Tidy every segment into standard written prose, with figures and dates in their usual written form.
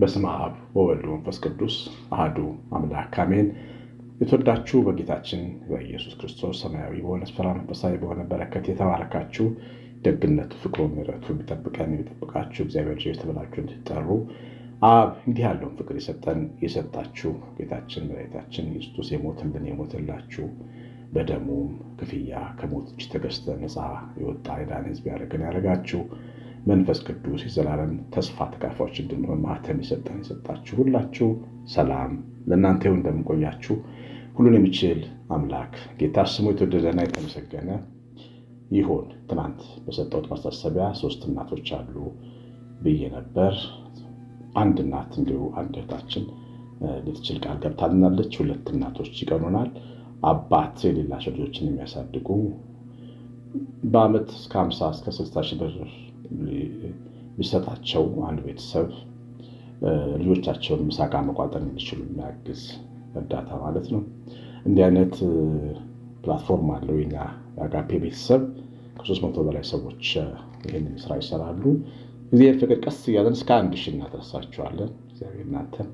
በስመ አብ ወወልድ ወመንፈስ ቅዱስ አሐዱ አምላክ አሜን። የተወዳችሁ በጌታችን በኢየሱስ ክርስቶስ ሰማያዊ በሆነ ስፍራ መንፈሳዊ በሆነ በረከት የተባረካችሁ ደግነቱ፣ ፍቅሩ፣ ምሕረቱ የሚጠብቀን የሚጠብቃችሁ እግዚአብሔር ልጆች ተብላችሁ እንድትጠሩ አብ እንዲህ ያለውን ፍቅር የሰጣችሁ ጌታችን መድኃኒታችን ኢየሱስ ክርስቶስ የሞተላችሁ በደሙም ክፍያ ከሞት እጅ ተገዝተን ነፃ የወጣ የዳነ ሕዝብ ያደረጋችሁ መንፈስ ቅዱስ የዘላለም ተስፋ ተካፋዮች እንድንሆን ማህተም የሰጣችሁ ሁላችሁ ሰላም ለእናንተ ይሁን። እንደምንቆያችሁ ሁሉን የሚችል አምላክ ጌታ ስሙ የተወደደና የተመሰገነ ይሁን። ትናንት በሰጠሁት ማሳሰቢያ 3 እናቶች አሉ ብዬ ነበር። አንድ እናት እንዲሁ አንድ እህታችን ልትችል ቃል ገብታልናለች። 2 እናቶች ይቀኑናል። አባት የሌላቸው ልጆችን የሚያሳድጉ በአመት እስከ 50 እስከ 60 ሺህ ብር ቢሰጣቸው አንድ ቤተሰብ ልጆቻቸውን ምሳቃ መቋጠር እንዲችሉ የሚያግዝ እርዳታ ማለት ነው። እንዲህ አይነት ፕላትፎርም አለው የኛ የአጋፔ ቤተሰብ። ከ300 በላይ ሰዎች ይህንን ስራ ይሰራሉ። እግዚአብሔር ፍቅር ቀስ እያለን እስከ 1000 እናደርሳቸዋለን። እግዚአብሔር እናንተን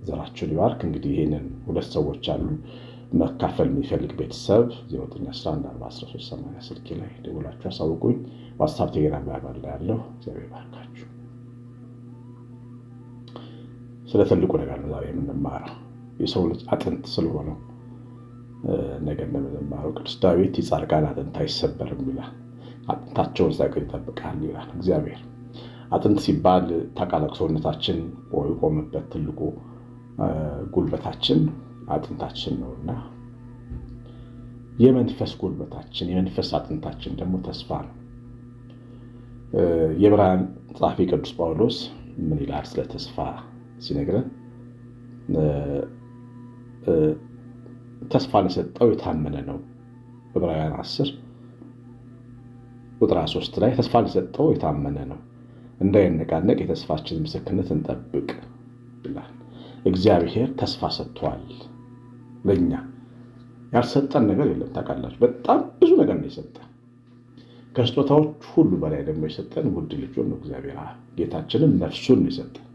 ዘራችሁን ይባርክ። እንግዲህ ይህንን 2 ሰዎች አሉ መካፈል የሚፈልግ ቤተሰብ 0911411380 ስልኬ ላይ ደውላችሁ አሳውቁኝ። ዋትስአፕ፣ ቴሌግራም ላይ ያለው እግዚአብሔር ይባርካችሁ። ስለ ትልቁ ነገር ነው ዛሬ የምንማረው። የሰው ልጅ አጥንት ስለሆነው ነገር እንደምንማረው ቅዱስ ዳዊት የጻድቃን አጥንት አይሰበርም ይላል። አጥንታቸውን ሳይቀር ይጠብቃል ይላል እግዚአብሔር። አጥንት ሲባል ታውቃለህ፣ ሰውነታችን የቆመበት ትልቁ ጉልበታችን አጥንታችን ነውና የመንፈስ ጉልበታችን የመንፈስ አጥንታችን ደግሞ ተስፋ ነው። የዕብራውያን ጸሐፊ ቅዱስ ጳውሎስ ምን ይላል ስለ ተስፋ ሲነግረን? ተስፋን የሰጠው የታመነ ነው። ዕብራውያን 10 ቁጥር 3 ላይ ተስፋን የሰጠው የታመነ ነው፣ እንዳይነቃነቅ የተስፋችን ምስክርነት እንጠብቅ ይላል። እግዚአብሔር ተስፋ ሰጥቷል። ለኛ ያልሰጠን ነገር የለም። ታውቃላችሁ፣ በጣም ብዙ ነገር ነው የሰጠን። ከስጦታዎች ሁሉ በላይ ደግሞ የሰጠን ውድ ልጁን ነው። እግዚአብሔር ጌታችንም ነፍሱን ነው የሰጠን፣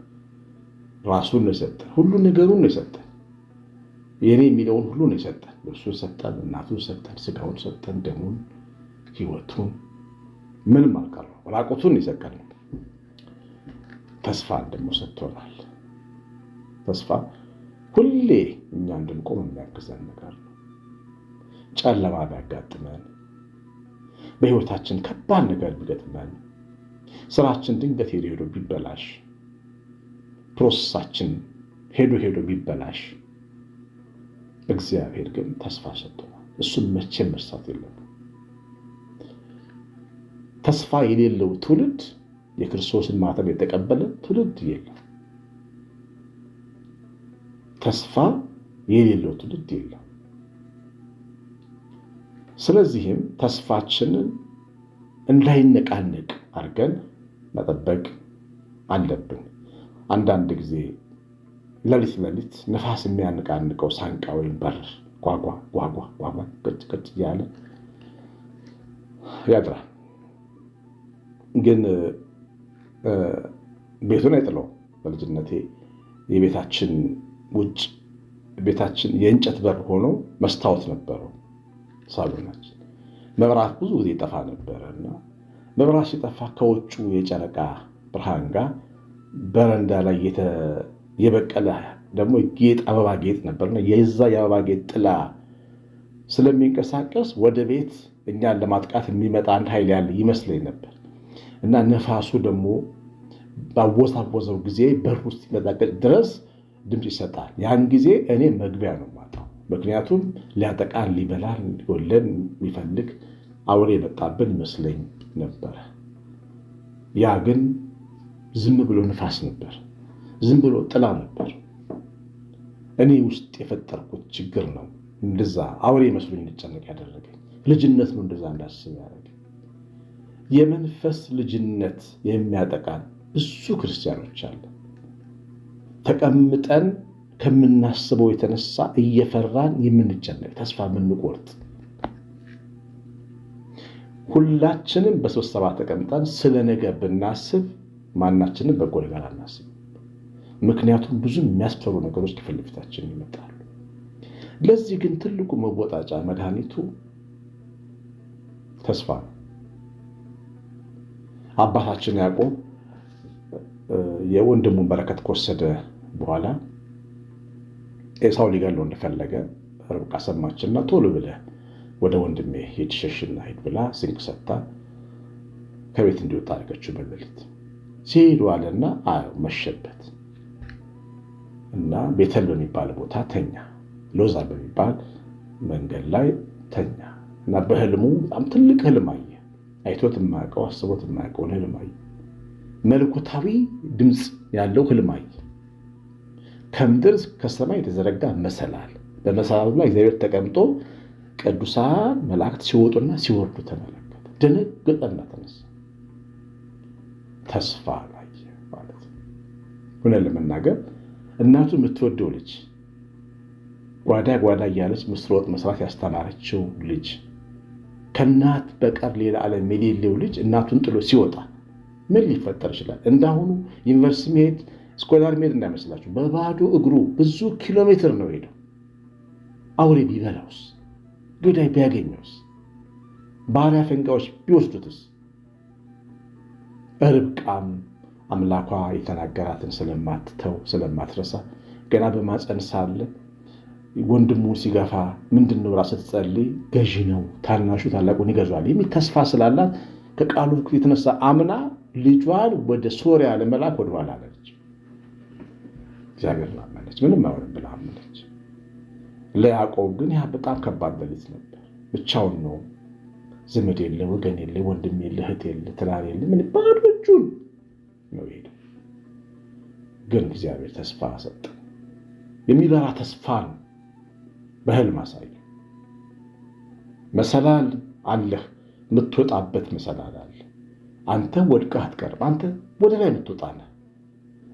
ራሱን ነው የሰጠን፣ ሁሉ ነገሩን ነው የሰጠን። የኔ የሚለውን ሁሉ ነው የሰጠን። ልብሱን ሰጠን፣ እናቱን ሰጠን፣ ስጋውን ሰጠን፣ ደሙን፣ ህይወቱን፣ ምንም አልቀረው፣ ራቁቱን የሰቀል ነው። ተስፋን ደግሞ ሰጥቶናል። ተስፋ ሁሌ እኛ እንድንቆም የሚያግዘን ነገር ነው። ጨለማ ቢያጋጥመን፣ በህይወታችን ከባድ ነገር ቢገጥመን፣ ስራችን ድንገት ሄዶ ቢበላሽ፣ ፕሮሰሳችን ሄዶ ቢበላሽ፣ እግዚአብሔር ግን ተስፋ ሰጥቶናል። እሱን መቼም መርሳት የለብንም። ተስፋ የሌለው ትውልድ፣ የክርስቶስን ማተም የተቀበለ ትውልድ የለም። ተስፋ የሌለው ትውልድ የለም። ስለዚህም ተስፋችንን እንዳይነቃነቅ አድርገን መጠበቅ አለብን። አንዳንድ ጊዜ ሌሊት ነፋስ የሚያነቃንቀው ሳንቃ ወይም በር ጓጓ ቅጭ እያለ ያድራል። ግን ቤቱን አይጥለው። በልጅነቴ የቤታችን ውጭ ቤታችን የእንጨት በር ሆኖ መስታወት ነበረው ሳሎናችን። መብራት ብዙ ጊዜ ጠፋ ነበረና መብራት ሲጠፋ ከውጩ የጨረቃ ብርሃን ጋር በረንዳ ላይ የበቀለ ደግሞ አበባ ጌጥ ነበርና የዛ የአበባ ጌጥ ጥላ ስለሚንቀሳቀስ ወደ ቤት እኛን ለማጥቃት የሚመጣ አንድ ኃይል ያለ ይመስለኝ ነበር እና ነፋሱ ደግሞ ባወዛወዘው ጊዜ በር ውስጥ ይመጣቀጥ ድረስ ድምፅ ይሰጣል። ያን ጊዜ እኔ መግቢያ ነው የማጣው። ምክንያቱም ሊያጠቃን ሊበላን ሊጎለን የሚፈልግ አውሬ የመጣብን ይመስለኝ ነበር። ያ ግን ዝም ብሎ ንፋስ ነበር፣ ዝም ብሎ ጥላ ነበር። እኔ ውስጥ የፈጠርኩት ችግር ነው እንደዛ አውሬ መስሎኝ እንድጨነቅ ያደረገኝ። ልጅነት ነው እንደዛ እንዳስብ ያደረገኝ። የመንፈስ ልጅነት የሚያጠቃን ብዙ ክርስቲያኖች አለ። ተቀምጠን ከምናስበው የተነሳ እየፈራን የምንጨነቅ፣ ተስፋ የምንቆርጥ፣ ሁላችንም በስብሰባ ተቀምጠን ስለ ነገ ብናስብ ማናችንም በጎ ነገር አናስብ። ምክንያቱም ብዙ የሚያስፈሩ ነገሮች ከፊት ለፊታችን ይመጣሉ። ለዚህ ግን ትልቁ መወጣጫ መድኃኒቱ ተስፋ ነው። አባታችን ያዕቆብ የወንድሙን በረከት ከወሰደ በኋላ ኤሳው ሊገለው እንደፈለገ ርብቃ ሰማችና ቶሎ ብለህ ወደ ወንድሜ ሂድ፣ ሸሽና ሂድ ብላ ስንቅ ሰጥታ ከቤት እንዲወጣ አደረገችው። በሌሊት ሲሄዱ አለና መሸበት እና ቤተል በሚባል ቦታ ተኛ። ሎዛ በሚባል መንገድ ላይ ተኛ እና በህልሙ በጣም ትልቅ ህልም አየ። አይቶት የማያውቀው አስቦት የማያውቀውን ህልም አየ። መለኮታዊ ድምፅ ያለው ህልም አየ። ከምድር ከሰማይ የተዘረጋ መሰላል፣ በመሰላሉ ላይ እግዚአብሔር ተቀምጦ ቅዱሳን መላእክት ሲወጡና ሲወርዱ ተመለከተ። ደነገጠና ተነሳ። ተስፋ ላይ ማለት ነው። ሁነን ለመናገር እናቱ የምትወደው ልጅ ጓዳ እያለች ምስር ወጥ መስራት ያስተማረችው ልጅ ከእናት በቀር ሌላ ዓለም የሌለው ልጅ እናቱን ጥሎ ሲወጣ ምን ሊፈጠር ይችላል? እንዳሁኑ ዩኒቨርሲቲ መሄድ ስኮላር መሄድ እንዳይመስላችሁ። በባዶ እግሩ ብዙ ኪሎ ሜትር ነው ሄደው። አውሬ ቢበላውስ? ገዳይ ቢያገኘውስ? ባሪያ ፈንጋዎች ቢወስዱትስ? ርብቃም አምላኳ የተናገራትን ስለማትተው ስለማትረሳ ገና በማፀን ሳለ ወንድሙን ሲገፋ ምንድነው ራስ ስትጸልይ ገዢ ነው ታናሹ ታላቁን ይገዛል የሚል ተስፋ ስላላት ከቃሉ የተነሳ አምና ልጇን ወደ ሶሪያ ለመላክ ወደኋላ አለች። እግዚአብሔርን አመነች። ምንም አይሆንም ብላ አመነች። ለያዕቆብ ግን ያ በጣም ከባድ ሌሊት ነበር። ብቻውን ነው። ዘመድ የለ፣ ወገን የለ፣ ወንድም የለ፣ እህት የለ፣ ትዳር የለ። ምን ባዶ እጁን ነው የሄደው። ግን እግዚአብሔር ተስፋ ሰጠ። የሚበራ ተስፋን በህልም አሳየ። መሰላል አለህ፣ የምትወጣበት መሰላል አለ። አንተ ወድቀህ አትቀርም። አንተ ወደ ላይ የምትወጣ ነህ።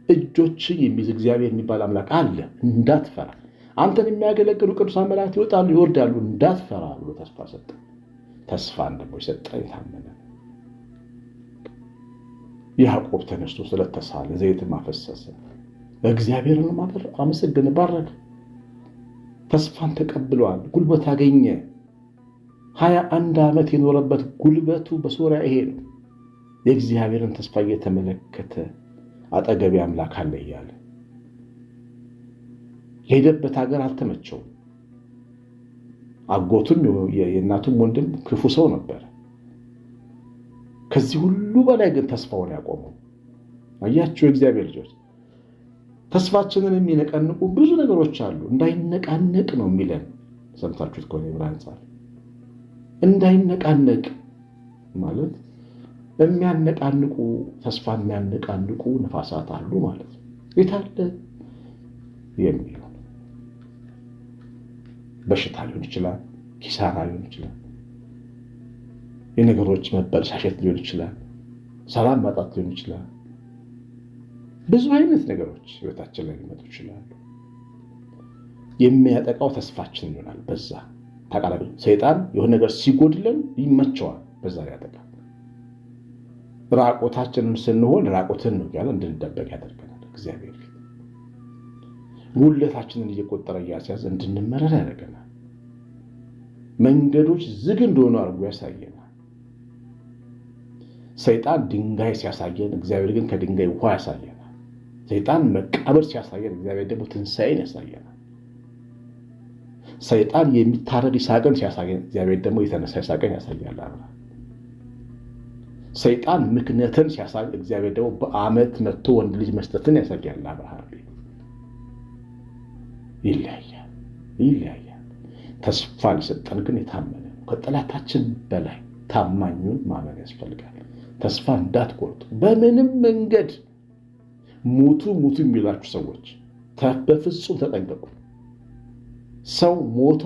እጆች የሚይዝ እግዚአብሔር የሚባል አምላክ አለ፣ እንዳትፈራ። አንተን የሚያገለግሉ ቅዱሳን መላእክት ይወጣሉ ይወርዳሉ፣ እንዳትፈራ ብሎ ተስፋ ሰጠ። ተስፋን ደግሞ የሰጠ የታመነ ያዕቆብ ተነስቶ ስለተሳለ ዘይትም አፈሰሰ፣ እግዚአብሔርን አመሰገነ፣ ባረከ። ተስፋን ተቀብሏል። ጉልበት አገኘ። 21 ዓመት የኖረበት ጉልበቱ በሶሪያ ይሄ ነው። የእግዚአብሔርን ተስፋ እየተመለከተ አጠገቤ አምላክ አለ እያለ የሄደበት ሀገር አልተመቸውም። አጎቱም የእናቱም ወንድም ክፉ ሰው ነበር። ከዚህ ሁሉ በላይ ግን ተስፋውን ያቆመው አያችሁ። የእግዚአብሔር ልጆች ተስፋችንን የሚነቀንቁ ብዙ ነገሮች አሉ። እንዳይነቃነቅ ነው የሚለን። ሰምታችሁት ከሆነ ዕብራውያን ጻፍ እንዳይነቃነቅ ማለት የሚያነቃንቁ ተስፋን የሚያነቃንቁ ነፋሳት አሉ ማለት ነው። የታለ የሚለው በሽታ ሊሆን ይችላል፣ ኪሳራ ሊሆን ይችላል፣ የነገሮች መበላሸት ሊሆን ይችላል፣ ሰላም ማጣት ሊሆን ይችላል። ብዙ አይነት ነገሮች ህይወታችን ላይ ሊመጡ ይችላሉ። የሚያጠቃው ተስፋችን ይሆናል። በዛ ተቃራኒ ሰይጣን የሆነ ነገር ሲጎድለን ይመቸዋል፣ በዛ ያጠቃል። ራቆታችንን ስንሆን ራቆትን ነው ያለ እንድንደበቅ ያደርገናል። እግዚአብሔር ፊት ጉድለታችንን እየቆጠረ እያስያዘ እንድንመረር ያደርገናል። መንገዶች ዝግ እንደሆኑ አድርጎ ያሳየናል። ሰይጣን ድንጋይ ሲያሳየን፣ እግዚአብሔር ግን ከድንጋይ ውሃ ያሳየናል። ሰይጣን መቃብር ሲያሳየን፣ እግዚአብሔር ደግሞ ትንሣኤን ያሳየናል። ሰይጣን የሚታረድ ይስሐቅን ሲያሳየን፣ እግዚአብሔር ደግሞ የተነሳ ይስሐቅን ያሳያል። አብርሃም ሰይጣን ምክንያትን ሲያሳይ፣ እግዚአብሔር ደግሞ በዓመት መጥቶ ወንድ ልጅ መስጠትን ያሳያል። አብርሃም ይለያያል። ተስፋ ሊሰጠን ግን የታመነ ነው። ከጠላታችን በላይ ታማኙን ማመን ያስፈልጋል። ተስፋ እንዳትቆርጡ። በምንም መንገድ ሙቱ የሚላችሁ ሰዎች በፍጹም ተጠንቀቁ። ሰው ሞቱ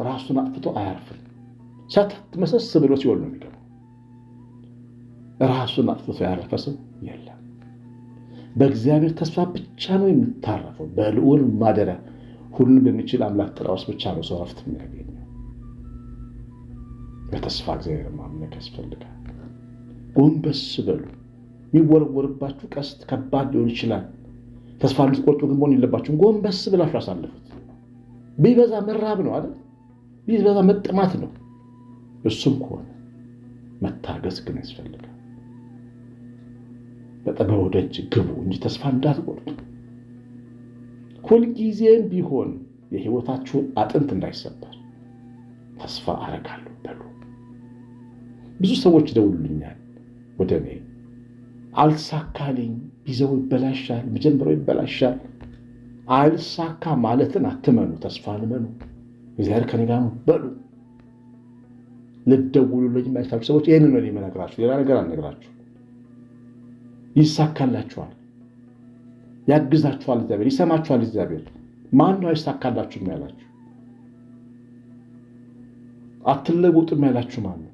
ራሱን አጥፍቶ አያርፍም። ሳታት መሰስ ብሎ ሲወል ነው የሚገባው። ራሱን አጥፍቶ ያረፈ ሰው የለም። በእግዚአብሔር ተስፋ ብቻ ነው የሚታረፈው። በልዑል ማደሪያ ሁሉን በሚችል አምላክ ጥላ ውስጥ ብቻ ነው ሰው ረፍት የሚያገኘው። በተስፋ እግዚአብሔር ማምለክ ያስፈልጋል። ጎንበስ በሉ። የሚወረወርባችሁ ቀስት ከባድ ሊሆን ይችላል። ተስፋ ልትቆርጡ ግን መሆን የለባችሁም። ጎንበስ ብላችሁ አሳልፉት። ቢበዛ መራብ ነው አይደል? ቢበዛ መጥማት ነው። እሱም ከሆነ መታገስ ግን ያስፈልጋል። በጠበበ ደጅ ግቡ እንጂ ተስፋ እንዳትቆርጡ። ሁልጊዜም ቢሆን የህይወታችሁ አጥንት እንዳይሰበር ተስፋ አረጋለሁ በሉ። ብዙ ሰዎች ደውሉልኛል ወደ እኔ፣ አልሳካልኝ፣ ቢዘው ይበላሻል፣ መጀመሪያው ይበላሻል። አልሳካ ማለትን አትመኑ፣ ተስፋን እመኑ። እግዚአብሔር ከኔ ጋር ነው በሉ። ልትደውሉልኝ የማይቻሉ ሰዎች ይህንን ነው የምነግራችሁ፣ ሌላ ነገር አልነግራችሁ። ይሳካላችኋል፣ ያግዛችኋል እግዚአብሔር፣ ይሰማችኋል እግዚአብሔር። ማን ነው አይሳካላችሁም ያላችሁ? አትለወጡም ያላችሁ ማን ነው?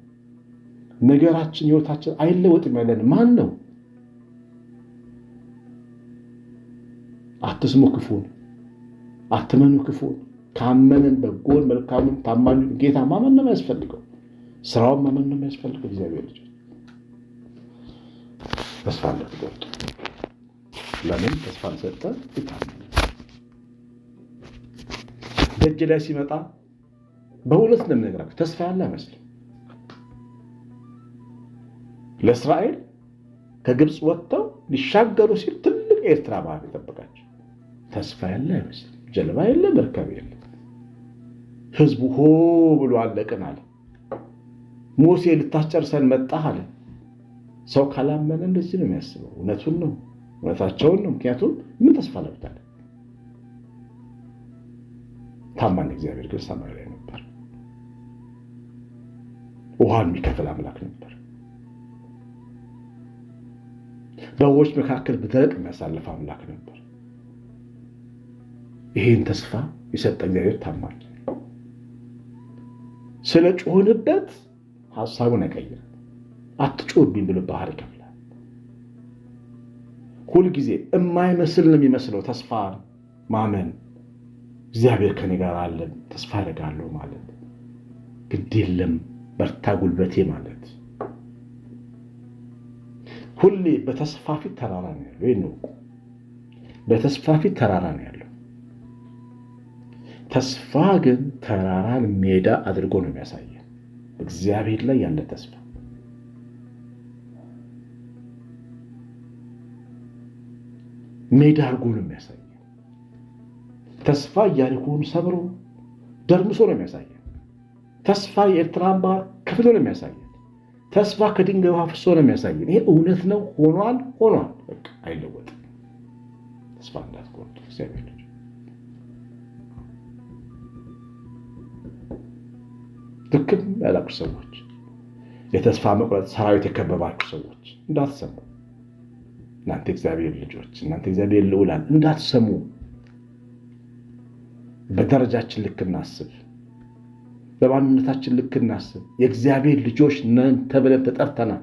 ነገራችን ህይወታችን አይለወጥም ያለን ማን ነው? አትስሙ ክፉን፣ አትመኑ ክፉን። ካመንን በጎን መልካሙን ታማኙን ጌታ ማመን ነው የሚያስፈልገው። ስራውን ማመን ነው የሚያስፈልገው። እግዚአብሔር ልጅ ተስፋ እንዳትቆርጡ። ለምን ተስፋን ሰጠ? ይታመን። ደጅ ላይ ሲመጣ በሁለት ነው የምነግራችሁ፣ ተስፋ ያለ አይመስልም። ለእስራኤል ከግብፅ ወጥተው ሊሻገሩ ሲል ትልቅ ኤርትራ ባህር ይጠብቃቸው። ተስፋ ያለ አይመስልም። ጀልባ የለ፣ መርከብ የለ። ህዝቡ ሆ ብሎ አለቅን አለ። ሙሴ ልታስጨርሰን መጣህ አለ። ሰው ካላመነ እንደዚህ ነው የሚያስበው። እውነቱን ነው፣ እውነታቸውን ነው። ምክንያቱም ምን ተስፋ ለብታለ? ታማኝ እግዚአብሔር ግን ሰማይ ላይ ነበር። ውሃን የሚከፍል አምላክ ነበር። በውኆች መካከል በደረቅ የሚያሳልፍ አምላክ ነበር። ይህን ተስፋ የሰጠ እግዚአብሔር ታማኝ። ስለ ጮህንበት ሐሳቡን አይቀይርም። አትጮህብኝ ብሎ ባህር ይከፍላል። ሁልጊዜ የማይመስል ነው የሚመስለው ተስፋ ማመን። እግዚአብሔር ከኔ ጋር አለ፣ ተስፋ አደርጋለሁ ማለት ግድ የለም በርታ ጉልበቴ ማለት። ሁሌ በተስፋ ፊት ተራራ ነው ያለው። ይሄን ነው በተስፋ ፊት ተራራ ነው ያለው። ተስፋ ግን ተራራን ሜዳ አድርጎ ነው የሚያሳየው። እግዚአብሔር ላይ ያለ ተስፋ ሜዳ አድርጎ ነው የሚያሳየው። ተስፋ ኢያሪኮን ሰብሮ ደርምሶ ነው የሚያሳየው። ተስፋ የኤርትራን ባህር ከፍሎ ነው የሚያሳየው። ተስፋ ከድንጋይ ውሃ ፍሶ ነው የሚያሳየን። ይሄ እውነት ነው። ሆኗል። በቃ አይለወጥም። ተስፋ እንዳትቆርጡ እግዚአብሔር ልጅ። ድክም ያላችሁ ሰዎች፣ የተስፋ መቁረጥ ሰራዊት የከበባችሁ ሰዎች እንዳትሰሙ። እናንተ እግዚአብሔር ልጆች፣ እናንተ እግዚአብሔር ልዑላን እንዳትሰሙ። በደረጃችን ልክ እናስብ። በማንነታችን ልክ እናስብ። የእግዚአብሔር ልጆች ነን ተብለን ተጠርተናል።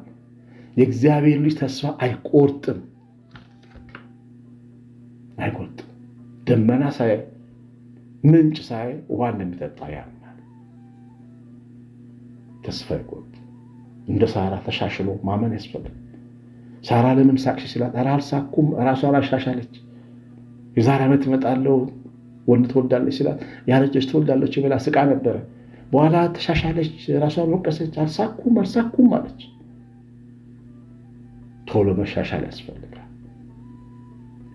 የእግዚአብሔር ልጅ ተስፋ አይቆርጥም። ደመና ሳይ ምንጭ ሳይ ውሃ እንደሚጠጣ ያምናል። ተስፋ አይቆርጥም። እንደ ሳራ ተሻሽሎ ማመን ያስፈልጋል። ሳራ ለምን ሳቅሽ ሲላት ኧረ አልሳኩም፣ ራሷ አሻሻለች። የዛሬ ዓመት እመጣለሁ ወንድ ትወልዳለች ሲላት ያረጀች ትወልዳለች ብላ ስቃ ነበረ። በኋላ ተሻሻለች፣ ራሷን ወቀሰች። አልሳኩም አለች። ቶሎ መሻሻል ያስፈልጋል።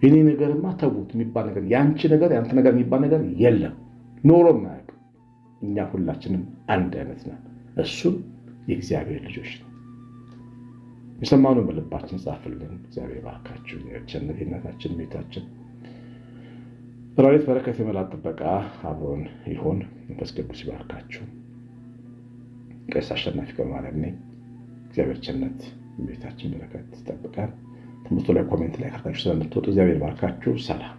የኔ ነገርማ ተውት የሚባል ነገር፣ ያንቺ ነገር ያንተ ነገር የሚባል ነገር የለም፣ ኖሮም አያውቅም። እኛ ሁላችንም አንድ አይነት ነን። እሱም የእግዚአብሔር ልጆች ነው። የሰማነውን በልባችን ጻፍልን። እግዚአብሔር ባርካችሁ። የቸነታችን ቤታችን ረድኤት በረከት የመላእክት ጥበቃ አብሮን ይሁን። መንፈስ ቅዱስ ይባርካችሁ። ቀሲስ አሸናፊ ገብረማርያም ነኝ። እግዚአብሔር ቸነት ቤታችን በረከት ይጠብቃል። ትምህርቱ ላይ ኮሜንት ላይ ካርታችሁ ስለምትወጡ እግዚአብሔር ባርካችሁ። ሰላም